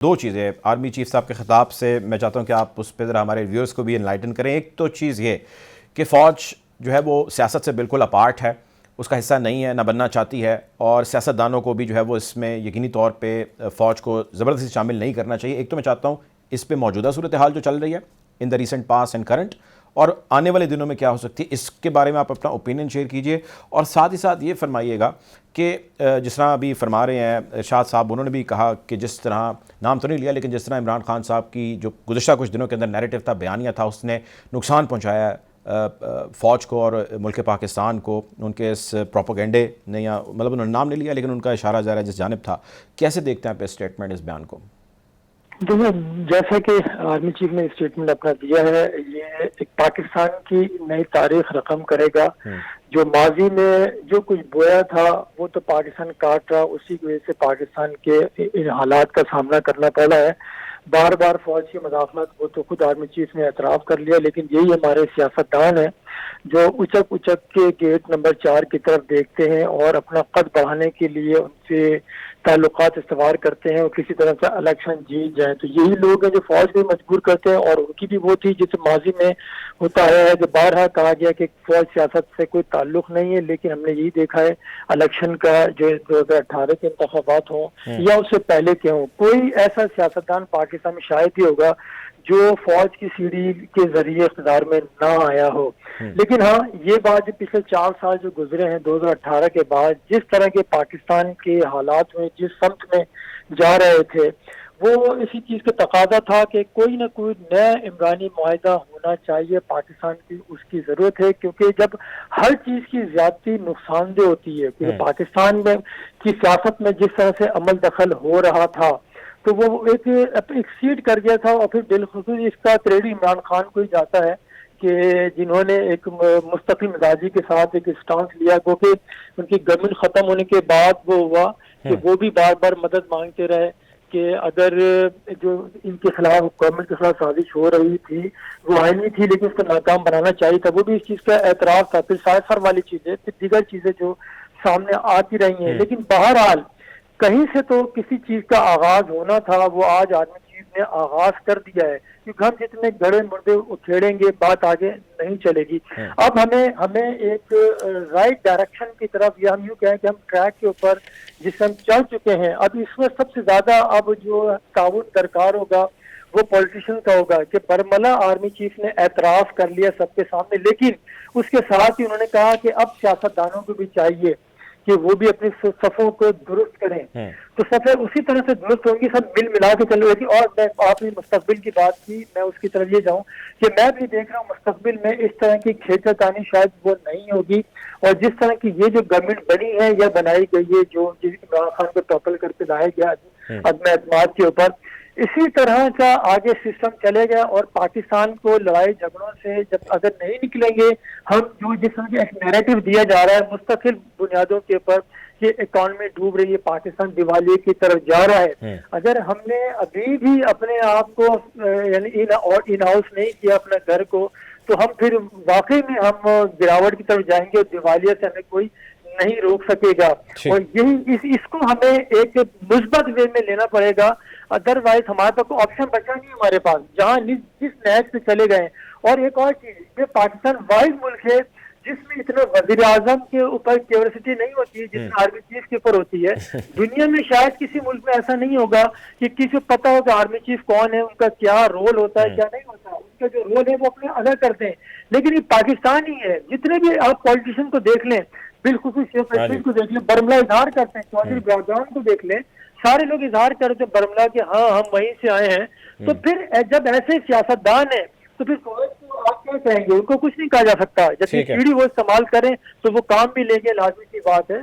دو چیزیں army chief صاحب کے خطاب سے میں چاہتا ہوں کہ آپ اس پہ ذرا ہمارے ویورز کو بھی انلائٹن کریں۔ ایک تو چیز یہ کہ فوج جو ہے وہ سیاست سے بالکل اپارٹ ہے، اس کا حصہ نہیں ہے، نہ بننا چاہتی ہے، اور سیاستدانوں کو بھی جو ہے وہ اس میں یقینی طور پہ فوج کو زبردستی شامل نہیں کرنا چاہیے۔ ایک تو میں چاہتا ہوں اس پہ موجودہ صورتحال جو چل رہی ہے in the recent past and current, اور آنے والے دنوں میں کیا ہو سکتی ہے، اس کے بارے میں آپ اپنا اوپینین شیئر کیجئے، اور ساتھ ہی ساتھ یہ فرمائیے گا کہ جس طرح ابھی فرما رہے ہیں ارشاد صاحب، انہوں نے بھی کہا کہ جس طرح نام تو نہیں لیا لیکن جس طرح عمران خان صاحب کی جو گزشتہ کچھ دنوں کے اندر نیریٹو تھا، بیانیہ تھا، اس نے نقصان پہنچایا ہے فوج کو اور ملک پاکستان کو، ان کے اس پروپیگنڈے نے، یا مطلب انہوں نے نام نہیں لیا لیکن ان کا اشارہ ظاہر ہے جس جانب تھا۔ کیسے دیکھتے ہیں آپ اس اسٹیٹمنٹ، اس بیان کو؟ دیکھیں، جیسا کہ آرمی چیف نے اسٹیٹمنٹ اپنا دیا ہے، یہ ایک پاکستان کی نئی تاریخ رقم کرے گا۔ جو ماضی میں جو کچھ بویا تھا وہ تو پاکستان کاٹ رہا، اسی کی وجہ سے پاکستان کے ان حالات کا سامنا کرنا پڑا ہے۔ بار بار فوج کی مداخلت وہ تو خود آرمی چیف نے اعتراف کر لیا، لیکن یہی ہمارے سیاستدان ہیں جو اچک اچک کے گیٹ نمبر 4 کی طرف دیکھتے ہیں اور اپنا قد بڑھانے کے لیے ان سے تعلقات استوار کرتے ہیں اور کسی طرح سے الیکشن جیت جائیں۔ تو یہی لوگ ہیں جو فوج بھی مجبور کرتے ہیں، اور ان کی بھی وہ تھی جس ماضی میں ہوتا ہے کہ بارہا کہا گیا کہ فوج سیاست سے کوئی تعلق نہیں ہے، لیکن ہم نے یہی دیکھا ہے الیکشن کا جو 2018 کے انتخابات ہوں یا اس سے پہلے کے ہوں، کوئی ایسا سیاستدان پاکستان میں شاید ہی ہوگا جو فوج کی سیڑھی کے ذریعے اقتدار میں نہ آیا ہو۔ لیکن ہاں، یہ بات جو پچھلے 4 سال جو گزرے ہیں 2018 کے بعد، جس طرح کے پاکستان کے حالات میں جس سمت میں جا رہے تھے، وہ اسی چیز کا تقاضا تھا کہ کوئی نہ کوئی نیا عمرانی معاہدہ ہونا چاہیے پاکستان کی، اس کی ضرورت ہے، کیونکہ جب ہر چیز کی زیادتی نقصان دہ ہوتی ہے، کیونکہ پاکستان میں کی سیاست میں جس طرح سے عمل دخل ہو رہا تھا تو وہ ایک سیٹ کر گیا تھا، اور پھر بالخصوص اس کا کریڈٹ عمران خان کو ہی جاتا ہے کہ جنہوں نے ایک مستقل مزاجی کے ساتھ ایک اسٹانس لیا، کیونکہ ان کی گورنمنٹ ختم ہونے کے بعد وہ ہوا کہ وہ بھی بار بار مدد مانگتے رہے کہ اگر جو ان کے خلاف گورنمنٹ کے خلاف سازش ہو رہی تھی وہ آئینی تھی لیکن اس کو ناکام بنانا چاہیے تھا، وہ بھی اس چیز کا اعتراف تھا۔ پھر سائفر والی چیزیں، پھر دیگر چیزیں جو سامنے آتی رہی ہیں، لیکن بہرحال کہیں سے تو کسی چیز کا آغاز ہونا تھا، وہ آج آرمی چیف نے آغاز کر دیا ہے، کیونکہ ہم جتنے گڑے مردے اکھیڑیں گے بات آگے نہیں چلے گی۔ اب ہمیں ایک رائٹ ڈائریکشن کی طرف، یا ہم یوں کہیں کہ ہم ٹریک کے اوپر جس سے ہم چل چکے ہیں، اب اس میں سب سے زیادہ اب جو تعاون درکار ہوگا وہ پولیٹیشین کا ہوگا کہ برملا آرمی چیف نے اعتراف کر لیا سب کے سامنے، لیکن اس کے ساتھ ہی انہوں نے کہا کہ اب سیاستدانوں کو بھی چاہیے کہ وہ بھی اپنی صفوں کو درست کریں، تو صفیں اسی طرح سے درست ہوں گی، سب مل ملا کے چل رہی تھی۔ اور میں آپ نے مستقبل کی بات کی، میں اس کی طرف یہ جاؤں کہ میں بھی دیکھ رہا ہوں مستقبل میں اس طرح کی کھیچا تانی شاید وہ نہیں ہوگی، اور جس طرح کی یہ جو گورنمنٹ بنی ہے یا بنائی گئی ہے، جو عمران خان کو ٹاپل کر کے لایا گیا عدم اعتماد کے اوپر، اسی طرح کا آگے سسٹم چلے گا، اور پاکستان کو لڑائی جھگڑوں سے جب اگر نہیں نکلیں گے ہم، جو جس طرح کا ایک نیریٹو دیا جا رہا ہے مستقل بنیادوں کے اوپر کہ اکانومی ڈوب رہی ہے، پاکستان دیوالیے کی طرف جا رہا ہے، اگر ہم نے ابھی بھی اپنے آپ کو یعنی ان ہاؤس نہیں کیا اپنے گھر کو، تو ہم پھر واقعی میں ہم گراوٹ کی طرف جائیں گے، اور دیوالیہ سے ہمیں کوئی نہیں روک سکے گا، اور یہی اس کو ہمیں ایک مثبت وے میں لینا پڑے گا، ادروائز ہمارے پاس کوئی آپشن بچا نہیں ہمارے پاس، جہاں جس نہج پہ چلے گئے۔ اور ایک اور چیز، یہ پاکستان واحد ملک ہے جس میں اتنا وزیر اعظم کے اوپر کیوریسٹی نہیں ہوتی ہے جتنا آرمی چیف کے اوپر ہوتی ہے۔ دنیا میں شاید کسی ملک میں ایسا نہیں ہوگا کہ کسی کو پتا ہو کہ آرمی چیف کون ہے، ان کا کیا رول ہوتا ہے کیا نہیں ہوتا، ان کا جو رول ہے وہ اپنے ادا کرتے ہیں، لیکن یہ پاکستان ہی ہے۔ جتنے بھی آپ پولیٹیشین کو دیکھ لیں، بالخصوص شیخ رشید کو دیکھ لیں، برملا اظہار کرتے ہیں، چودھری برادران کو دیکھ لیں، سارے لوگ اظہار کرتے ہیں برملا کہ ہاں ہم وہیں سے آئے ہیں۔ تو پھر جب ایسے سیاستدان ہیں تو پھر فوج کو آپ کیا کہیں گے؟ ان کو کچھ نہیں کہا جا سکتا، جب یہ سیڑھی وہ استعمال کریں تو وہ کام بھی لیں گے، لازمی سی بات ہے۔